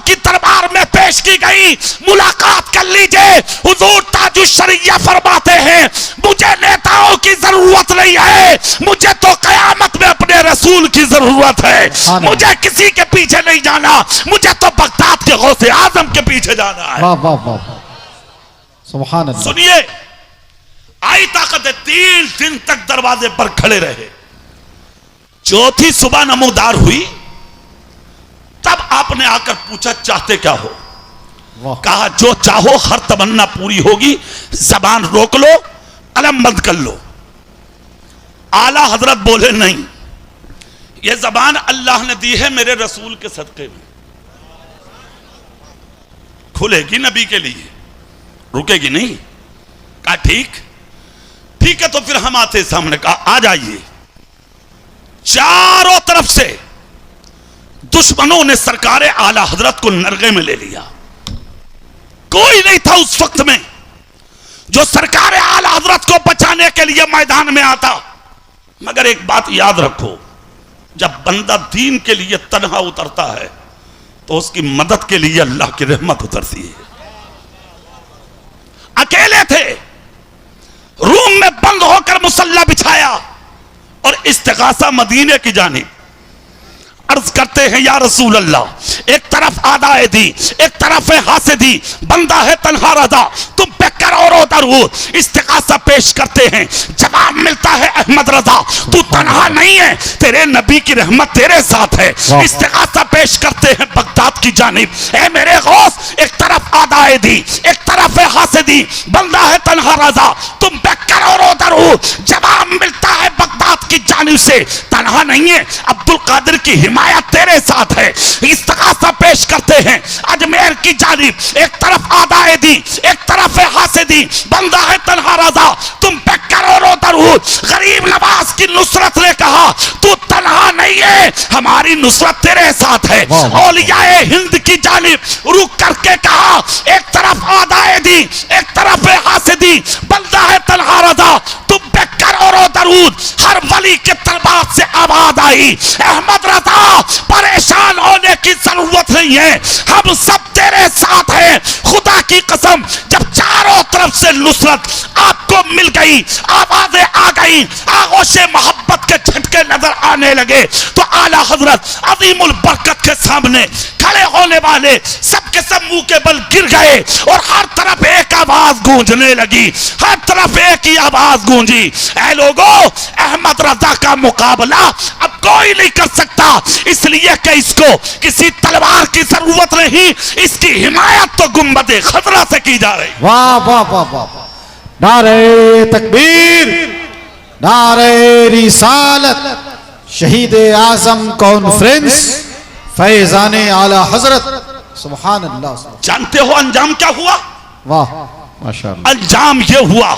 की दरबार में पेश की गई। मुलाकात कर लीजिए। हुजूर ताजुश्शरिया फरमाते हैं मुझे नेताओं की जरूरत नहीं है, मुझे तो कयामत में अपने रसूल की जरूरत है। मुझे किसी के पीछे नहीं जाना, मुझे तो बगदाद के गौसे आजम के पीछे जाना है। वाह वाह वाह, सुभान अल्लाह। सुनिए, आई ताकत 3 दिन तक दरवाजे पर खड़े रहे। चौथी सुबह नमोदार हुई, तब आपने आकर पूछा चाहते क्या हो? कहा जो चाहो हर तमन्ना पूरी होगी, जबान रोक लो, कलम बंद कर लो। आला हजरत बोले नहीं, ये जबान अल्लाह ने दी है मेरे रसूल के सदके में, खुलेगी नबी के लिए, रुकेगी नहीं। कहा ठीक है, तो फिर हम आते सामने। कहा आ जाइए। चारों तरफ से दुश्मनों ने सरकार आला हजरत को नरगे में ले लिया। कोई नहीं था उस वक्त में जो सरकार आला हजरत को बचाने के लिए मैदान में आता। मगर एक बात याद रखो, जब बंदा दीन के लिए तन्हा उतरता है तो उसकी मदद के लिए अल्लाह की रहमत उतरती है। अकेले थे, रूम में बंद होकर मुसल्ला बिछाया और इस्तिगासा मदीने की जानिब अर्ज करते हैं या रसूल अल्लाह, एक तरफ आदाए दी, एक तरफ हासिदी, बंदा है तन्हा रजा, तुम पे करोड़ों दरूद। इस्तिगासा पेश करते हैं, जवाब मिलता है अहमद रजा तू तन्हा नहीं है, तेरे नबी की रहमत तेरे साथ है। इस्तिगासा पेश करते हैं बगदाद की जानिब, ए मेरे गौस, एक तरफ आदाए दी, एक तरफ हासिदी, बंदा है तन्हा रजा, तुम पे करोड़ों दरूद। जवाब मिलता है बगदाद की जानिब से, तन्हा नहीं है, अब्दुल कादिर की हिमायत तेरे साथ है। इस्तिगासा पेश करते हैं अजमेर की जानिब, एक तरफ आदाए दी, एक तरफ हासिदी, बंदा है तन्हा रजा, तुम पे करोड़ों दरूद। गरीब नवाज की नुसरत ने कहा तू तन्हा नहीं है, हमारी नुसरत तेरे साथ है। औलियाए हिंद की जानिब रुक करके कहा, एक तरफ आदाए दी, एक तरफ हासिदी, बंदा है तन्हा रजा, तुम पे करोड़ों दरूद। हर वली के दरबार से आवाज आई, अहमद रजा परेशान होने की जरूरत नहीं है, हम सब तेरे साथ हैं। खुदा की कसम, जब चारों तरफ से नुसरत आपको मिल गई, आवाजें आ गई, आगोशे मोहब्बत के झटके नजर आने लगे, तो आला हजरत अजीमुल बरकत के सामने खड़े होने वाले सबके सब मुंह के बल गिर गए और हर तरफ एक आवाज गूंजने लगी, हर तरफ एक ही आवाज गूंजी, ऐ लोगों, अहमद रजा का मुकाबला अब कोई नहीं कर सकता, इसलिए कि इसको किसी तलवार की जरूरत नहीं, इसकी हिमायत तो गुंबदे खतरा से की जा रही। वाह वाह वाह वाह, नारे तकबीर, नारे रिसालत, शहीद आजम कॉन्फ्रेंस, फैजाने आला हजरत, सुभान अल्लाह। जानते हो अंजाम क्या हुआ? वाह माशाअल्लाह। अंजाम यह हुआ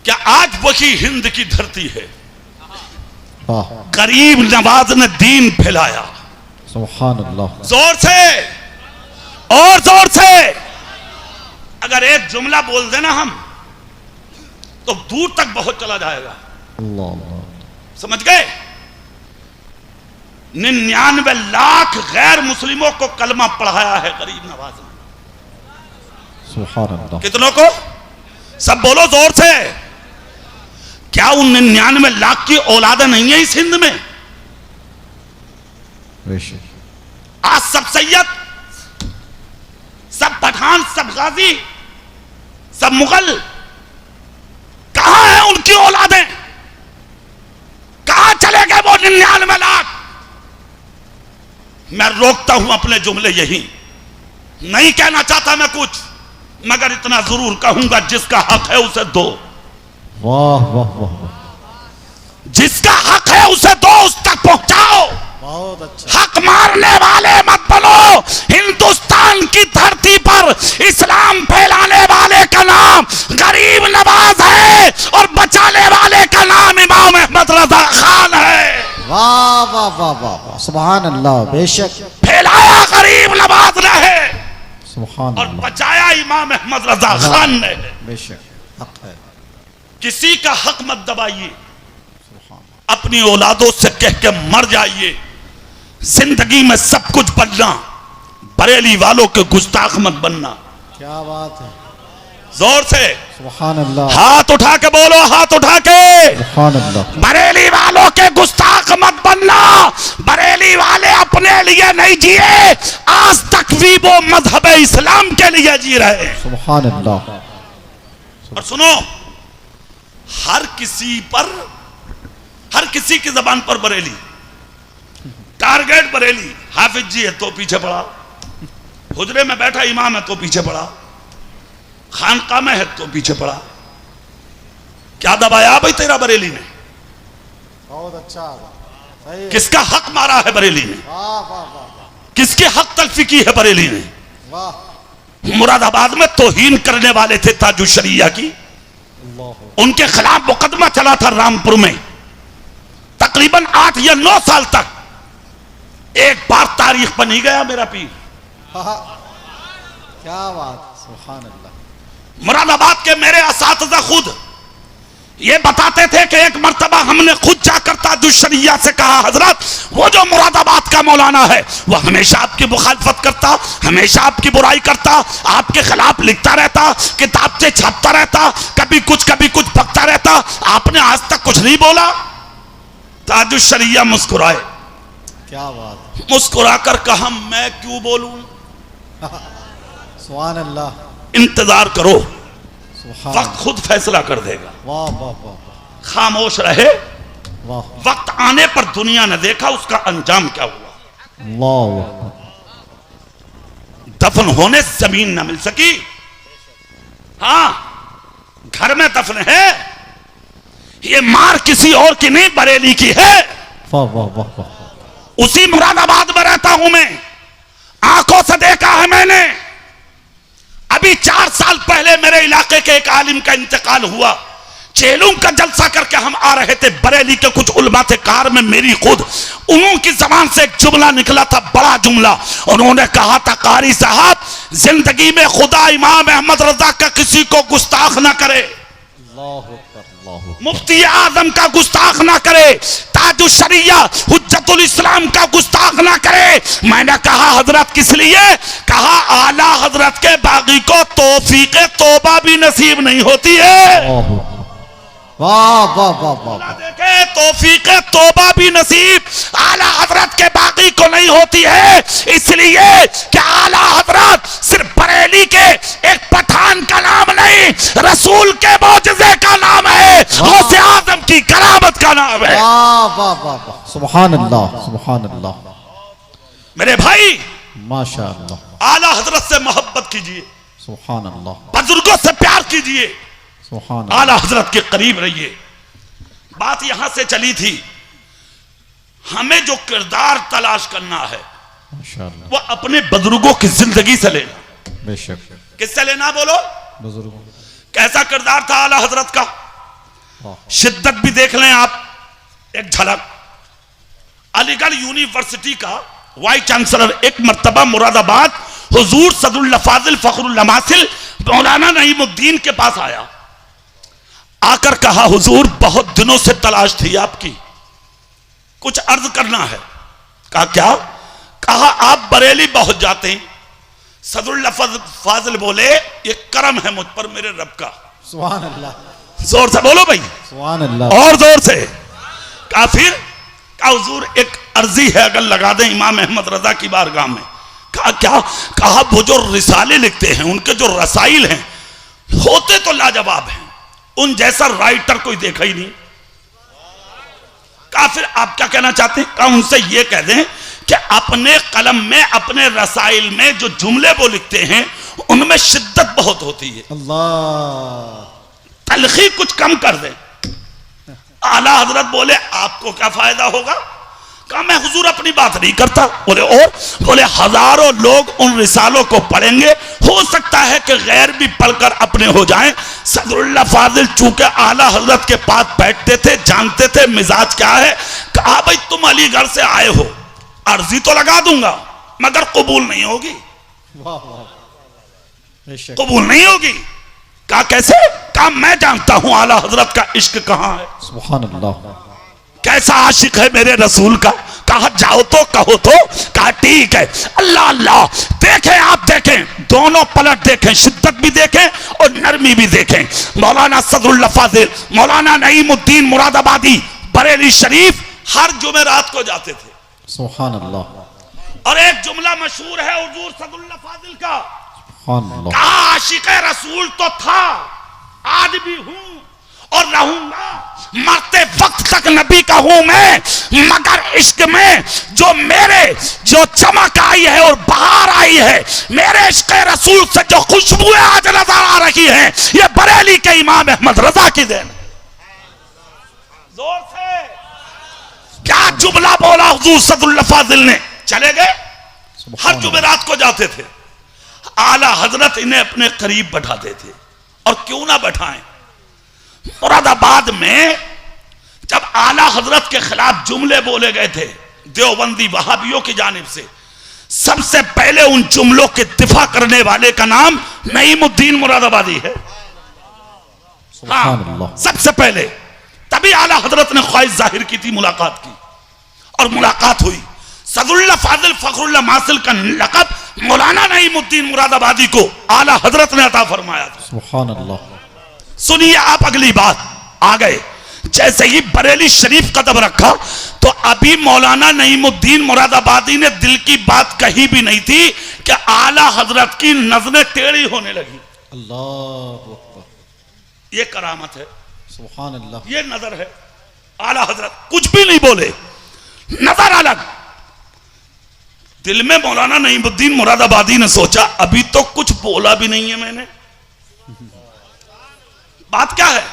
कि आज वही हिंद की धरती है, गरीब नवाज ने दीन फैलाया। सुभान अल्लाह। जोर से और जोर से अगर एक जुमला बोल देना हम तो दूर तक बहुत चला जाएगा। अल्लाह, समझ गए? 99 लाख गैर मुस्लिमों को कलमा पढ़ाया है गरीब नवाज ने। सुभान अल्लाह। कितनों को? सब बोलो जोर से। क्या उन 99 लाख की औलादा नहीं है इस हिंद में? आज सब सैयद, सब पठान, सब गाजी, सब मुगल, कहां है उनकी औलादें? कहां चले गए वो 99 लाख? मैं रोकता हूं अपने जुमले यही, नहीं कहना चाहता मैं कुछ, मगर इतना जरूर कहूंगा, जिसका हक है उसे दो। वाह वाह वाह, जिसका हक है उसे दो, उस तक पहुंचाओ। बहुत अच्छा। हक मारने वाले मत बनो। हिंदुस्तान की धरती पर इस्लाम फैलाने वाले का नाम गरीब नवाज है और बचाने वाले का नाम इमाम अहमद रजा खान है। वाह वाह वाह वाह, सुभान अल्लाह। बेशक फैलाया गरीब नवाज ने है सुभान और अल्लाह, बचाया इमाम अहमद रजा खान ने है। बेशक हक है। किसी का हक मत दबाइए, अपनी औलादों से कह के मर जाइए। जिंदगी में सब कुछ बनना बरेली वालों के गुस्ताख मत बनना। क्या बात है, जोर से सुभान अल्लाह, हाथ उठा के बोलो, हाथ उठा के। सुभान अल्लाह, बरेली वालों के गुस्ताख मत बनना। बरेली वाले अपने लिए नहीं जिए, आज तक भी वो मजहब इस्लाम के लिए जी रहे हैं। सुभान अल्लाह। और सुनो, हर किसी की जबान पर बरेली, टारगेट बरेली। हाफिज जी है तो पीछे पड़ा, हुजरे में बैठा इमाम है तो पीछे पड़ा, खानका में है तो पीछे पड़ा। क्या दबाया भाई तेरा बरेली ने? बहुत अच्छा, सही है। किसका हक मारा है बरेली ने? वाह वाह वाह किसके हक तलफी की है बरेली ने? वाह, मुरादाबाद में तौहीन करने वाले थे ताजुश शरिया की, अल्लाह, उनके खिलाफ मुकदमा चला था रामपुर में। तकरीबन 8 या 9 साल तक एक बार तारीख पर नहीं गया मेरा पीर। क्या बात, सुभान अल्लाह। मुरादाबाद के मेरे असातिज़ा खुद ये बताते थे कि एक मर्तबा हमने खुद जाकर ताजुश शरिया से कहा, हजरत वो जो मुरादाबाद का मौलाना है वो हमेशा आपकी मुखालफत करता, हमेशा आपकी बुराई करता, आपके खिलाफ लिखता रहता, किताबें छापता रहता, कभी कुछ बकता रहता, आपने आज तक कुछ नहीं बोला। ताजुश शरिया मुस्कुराए, क्या बात, मुस्कुराकर कहा, मैं क्यों बोलूं, सुभान अल्लाह, इंतजार करो, सुभान, वक्त खुद फैसला कर देगा। वाह वाह वाह खामोश रहे, वाह, वक्त आने पर दुनिया ने देखा उसका अंजाम क्या हुआ। अल्लाह, दफन होने जमीन न मिल सकी, हाँ घर में दफन है, ये मार किसी और की नहीं बरेली की है। वाह वाह वाह वाह, उसी मुरादाबाद में रहता हूं मैं, आंखों से देखा है मैंने। अभी 4 साल पहले मेरे इलाके के एक आलिम का इंतकाल हुआ, चेलूं का जलसा करके हम आ रहे थे, बरेली के कुछ उलमा थे कार में मेरी खुद, उनकी जबान से एक जुमला निकला था, बड़ा जुमला। उन्होंने कहा था, कारी साहब जिंदगी में खुदा इमाम अहमद रजा का किसी को गुस्ताख ना करे, मुफ्ती आजम का गुस्ताख ना करे, ताजुश शरिया हुज्जतुल इस्लाम का गुस्ताख ना करे। मैंने कहा, हजरत किस लिए? कहा, आला हजरत के बागी को तौफीक तौबा भी नसीब नहीं होती है। वाह वाह वाह वाह, देखे, तौफीक तौबा भी नसीब आला हजरत के बागी को नहीं होती है, इसलिए कि आला हजरत सिर्फ बरेली के एक पठान का नाम नहीं, रसूल के मौजज़े का नाम है, गौसे आज़म की करामत का नाम है। वाह वाह वाह वाह, सुभान अल्लाह, सुभान अल्लाह। मेरे भाई, माशाअल्लाह, आला हजरत से मोहब्बत कीजिए, सुभान अल्लाह, बुजुर्गों से प्यार कीजिए, सुभान आला हजरत के करीब रहिए। बात यहां से चली थी, हमें जो किरदार तलाश करना है माशाअल्लाह, वो अपने बुजुर्गों की जिंदगी से लेना। बेशक, किससे लेना बोलो? बुजुर्गों, कैसा किरदार था आला हजरत का? शिद्दत भी देख लें आप, एक झलक। अलीगढ़ यूनिवर्सिटी का वाइस चांसलर एक मर्तबा मुरादाबाद हुजूर सदरुल फाजिल फखरुल नमासिल मौलाना नईमुद्दीन के पास आया, आकर कहा, हुजूर बहुत दिनों से तलाश थी आपकी, कुछ अर्ज करना है। कहा, क्या? कहा, आप बरेली बहुत जाते हैं। सदरुल फाजिल बोले, ये करम है मुझ पर मेरे रब का। सुभान अल्लाह, जोर से बोलो भाई, सुभान अल्लाह, और जोर से। कहा, फिर? कहा, हुजूर एक अर्जी है, अगर लगा दें इमाम अहमद रजा की बारगाह में। कहा, क्या? कहा, वो जो रिसाले लिखते हैं, उनके जो रसाइल हैं, होते तो लाजवाब हैं, उन जैसा राइटर कोई देखा ही नहीं। कहा, फिर आप क्या कहना चाहते हैं? कहा, उनसे ये कह दें कि अपने कलम में, अपने रसाइल में जो जुमले वो लिखते हैं, उनमें शिद्दत बहुत होती है, अल्लाह, तलखी कुछ कम कर दें। आला हजरत बोले, आपको क्या फायदा होगा? कहा, मैं हुजूर अपनी बात नहीं करता। बोले, और? बोले, हजारों लोग उन रिसालों को पढ़ेंगे, हो सकता है कि गैर भी पढ़कर अपने हो जाएं। सदरुल्लाह फाजिल चूंकि आला हजरत के पास बैठते थे, जानते थे मिजाज क्या है। कहा, भाई तुम अलीगढ़ से आए हो, अर्जी तो लगा दूंगा मगर कबूल नहीं होगी, वाह वाह, बेशक, कबूल नहीं होगी। कहा, कैसे? कहा, मैं जानता हूं आला हजरत का इश्क कहां है, सुभान अल्लाह, कैसा आशिक है मेरे रसूल का। कहा, जाओ तो कहो तो। कहा, ठीक है, अल्लाह अल्लाह, देख देखें, दोनों पलट देखें, शिद्दत भी देखें और नरमी भी देखें। मौलाना सदरुल्लाह फाजिल, मौलाना नईमुद्दीन मुरादाबादी बरेली शरीफ हर जुमेरात को जाते थे। सुभान अल्लाह। और एक जुमला मशहूर है हुजूर सदरुल्लाह फाजिल का, सुभान अल्लाह। कहा आशिक़े रसूल तो था, आज भी हूं और रहूंगा, मरते वक्त तक नबी का हूं मैं, मगर इश्क में जो चमक आई है और बहार आई है, मेरे इश्क रसूल से जो खुशबुएं आज नजर आ रही हैं, ये बरेली के इमाम अहमद रजा की देन। जोर से क्या जुमला बोला हुजूर सदरुल्लाह फाजिल ने, चले गए, हर जुमेरात को जाते थे। आला हजरत इन्हें अपने करीब बैठाते थे, और क्यों ना बैठाएं। मुरादाबाद में जब आला हजरत के खिलाफ जुमले बोले गए थे देवबंदी वहाबियों की जानिब से, सबसे पहले उन जुमलों के दिफा करने वाले का नाम नईमुद्दीन मुरादाबादी है। हाँ, सबसे पहले। तभी आला हजरत ने ख्वाहिश जाहिर की थी, मुलाकात की, और मुलाकात हुई। सदरुल्लाह फाजिल फखरुल्लाह मासिल का लक़ब मौलाना नईमुद्दीन मुरादाबादी को आला हजरत ने अता फरमाया था। सुभान अल्लाह। सुनिए आप अगली बात, आ गए। जैसे ही बरेली शरीफ कदम रखा तो अभी मौलाना नईमुद्दीन मुरादाबादी ने दिल की बात कही भी नहीं थी कि आला हजरत की नजरें टेढ़ी होने लगी। अल्लाह अकबर। ये करामत है। सुभान अल्लाह। ये नजर है। आला हजरत कुछ भी नहीं बोले, नजर अलग। दिल में मौलाना नईमुद्दीन मुरादाबादी ने सोचा अभी तो कुछ बोला भी नहीं है मैंने। बात क्या है,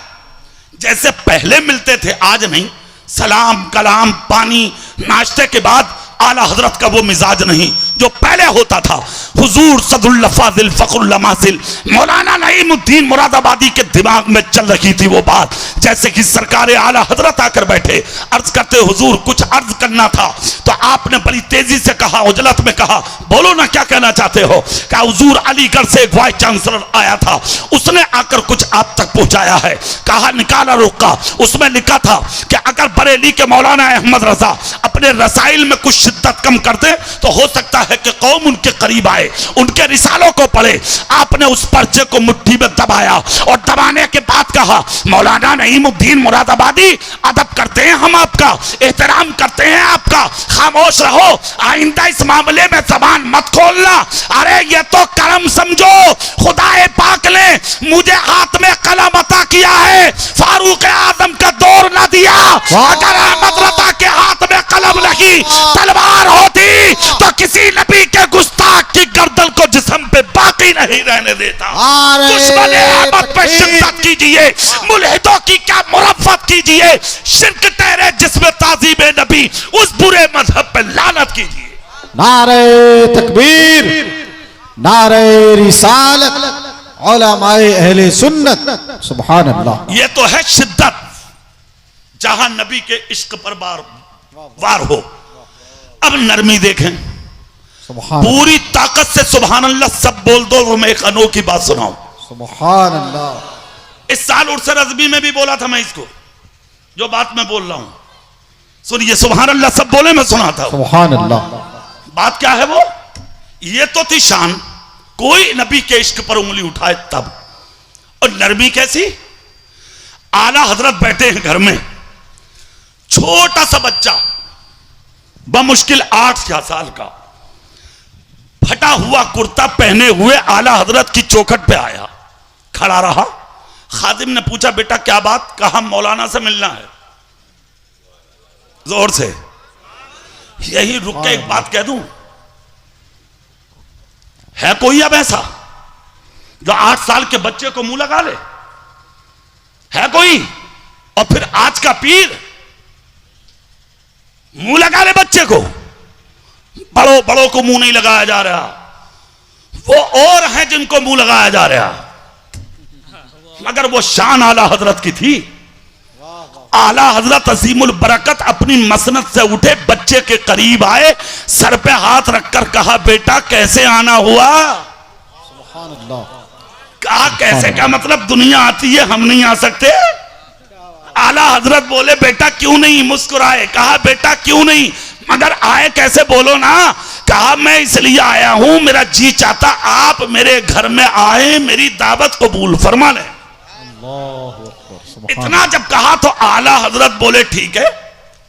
जैसे पहले मिलते थे आज नहीं, सलाम कलाम पानी नाश्ते के बाद आला हजरत का वो मिजाज नहीं जो पहले होता था। हुजूर सदरुल्लाह फाजिल फखरुल्लाह मासिल मौलाना नईमुद्दीन मुरादाबादी के दिमाग में चल रही थी वो बात, जैसे कि सरकार आला हजरत आकर बैठे, अर्ज करते हुजूर कुछ अर्ज करना था। तो आपने बड़ी तेजी से कहा, उजलत में कहा, बोलो ना क्या कहना चाहते हो। कहा हुजूर अलीगढ़ से एक वाइस चांसलर आया था, उसने आकर कुछ आप तक पहुंचाया है। कहा निकाला रोका, उसमें लिखा था कि अगर बरेली के मौलाना अहमद रजा अपने रसाइल में कुछ शिद्दत कम कर दे तो हो सकता है कि कौम उनके करीब आए, उनके रिसालों को पढ़े। आपने उस पर्चे को मुट्ठी में दबाया और दबाने के बाद कहा मौलाना नईमुद्दीन मुरादाबादी अदब करते हैं हम आपका, एहतराम करते हैं आपका, खामोश रहो, आइंदा इस मामले में जबान मत खोलना। अरे ये तो करम समझो, खुदाए पाक ने मुझे हाथ में कलम अता किया है, फारूक आजम का दौर ना दिया। अगर अहमद रजा के हाथ में कलम नहीं तलवार होती तो किसी नबी के गुस्ताख की गर्दन को जिस्म पे बाकी नहीं रहने देता। दुश्मन अहमद पे शिद्दत कीजिए, मुल्हिदों की क्या मुरफ़्फ़त कीजिए, शिर्क ठहरे जिसमें ताज़ीब नबी, उस बुरे मजहब पे लानत कीजिए। नारे तकबीर, नारे रिसालत, उलमाए अहले सुन्नत। सुभान अल्लाह। ये तो है शिद्दत, जहां नबी के इश्क पर बार वार हो। अब नरमी देखें, पूरी ताकत से सुभान अल्लाह सब बोल दो तो मैं एक अनोखी बात सुनाऊं। सुभान अल्लाह। इस साल उर्स रज़बी में भी बोला था मैं इसको, जो बात मैं बोल रहा हूं सुनिए। सुभान अल्लाह सब बोले, मैं सुनाता हूं। सुभान अल्लाह। बात क्या है वो, ये तो थी शान, कोई नबी के इश्क पर उंगली उठाए तब। और नरमी कैसी, आला हजरत बैठे हैं घर में, छोटा सा बच्चा बमुश्किल 8 साल का, फटा हुआ कुर्ता पहने हुए आला हजरत की चौखट पे आया, खड़ा रहा। खादिम ने पूछा बेटा क्या बात, कहा मौलाना से मिलना है। जोर से, यही रुक के एक बात कह दूं, है कोई अब ऐसा जो 8 साल के बच्चे को मुंह लगा ले? है कोई? और फिर आज का पीर मुंह लगा ले बच्चे को, बड़ों बड़ों को मुंह नहीं लगाया जा रहा, वो और हैं जिनको मुंह लगाया जा रहा। मगर वो शान आला हजरत की थी। आला हजरत अजीमुल बरकत अपनी मसनद से उठे, बच्चे के करीब आए, सर पे हाथ रखकर कहा बेटा कैसे आना हुआ। सुभान अल्लाह। कहा कैसे, क्या मतलब दुनिया आती है हम नहीं आ सकते? आला हजरत बोले बेटा क्यों नहीं, मुस्कुराए, कहा बेटा क्यों नहीं, मगर आए कैसे बोलो ना। कहा मैं इसलिए आया हूं, मेरा जी चाहता आप मेरे घर में आए, मेरी दावत कबूल फरमा लें। इतना जब कहा तो आला हजरत बोले ठीक है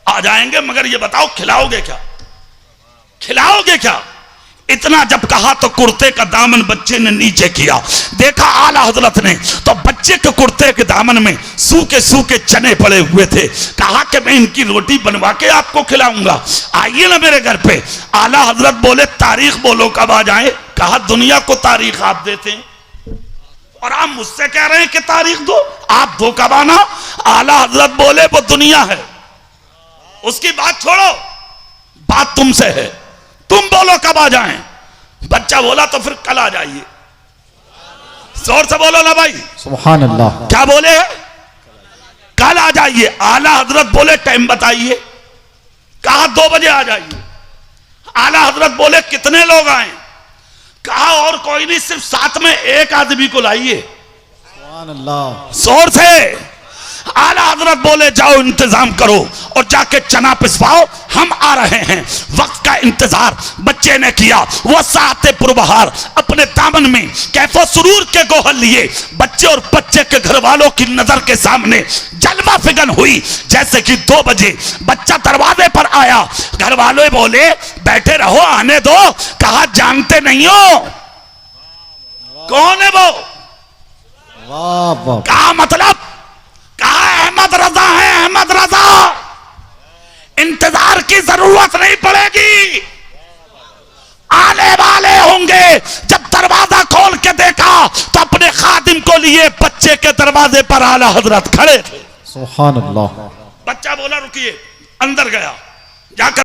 आ जाएंगे, मगर ये बताओ खिलाओगे क्या, खिलाओगे क्या। इतना जब कहा तो कुर्ते का दामन बच्चे ने नीचे किया, देखा आला हजरत ने तो बच्चे के कुर्ते के दामन में सूखे सूखे चने पड़े हुए थे। कहा कि मैं इनकी रोटी बनवा के आपको खिलाऊंगा, आइए ना मेरे घर पे। आला हजरत बोले तारीख बोलो कब आ जाए। कहा दुनिया को तारीख आप देते हैं और आप मुझसे कह रहे हैं कि तारीख दो, आप दो कब आना। आला हजरत बोले वो दुनिया है, उसकी बात छोड़ो, बात तुमसे है, तुम बोलो कब आ जाएं। बच्चा बोला तो फिर कल आ जाइए। जोर से बोलो ना भाई, सुभान अल्लाह। क्या बोले, कल आ जाइए। आला हजरत बोले टाइम बताइए। कहा 2 बजे आ जाइए। आला हजरत बोले कितने लोग आए। कहा और कोई नहीं, सिर्फ साथ में एक आदमी को लाइए। सुभान अल्लाह। जोर से। आला हजरत बोले जाओ इंतजाम करो और जाके चना पिसवाओ, हम आ रहे हैं। वक्त का इंतजार बच्चे ने किया। वो साते पुरबहार अपने दामन में कैफो सुरूर के गोहल लिए बच्चे और बच्चे के घर वालों की नजर के सामने जलवा फिगन हुई। जैसे कि 2 बजे बच्चा दरवाजे पर आया, घर वाले बोले बैठे रहो आने दो। कहा जानते नहीं हो कौन है वो। वाह वाह। कहा मतलब। कहा अहमद रजा है, अहमद रजा, इंतजार की जरूरत नहीं पड़ेगी, आने वाले होंगे। जब दरवाजा खोल के देखा तो अपने खादिम को लिए बच्चे के दरवाजे पर आला हजरत खड़े थे। सुभान अल्लाह। बच्चा बोला रुकिए, अंदर गया, जाकर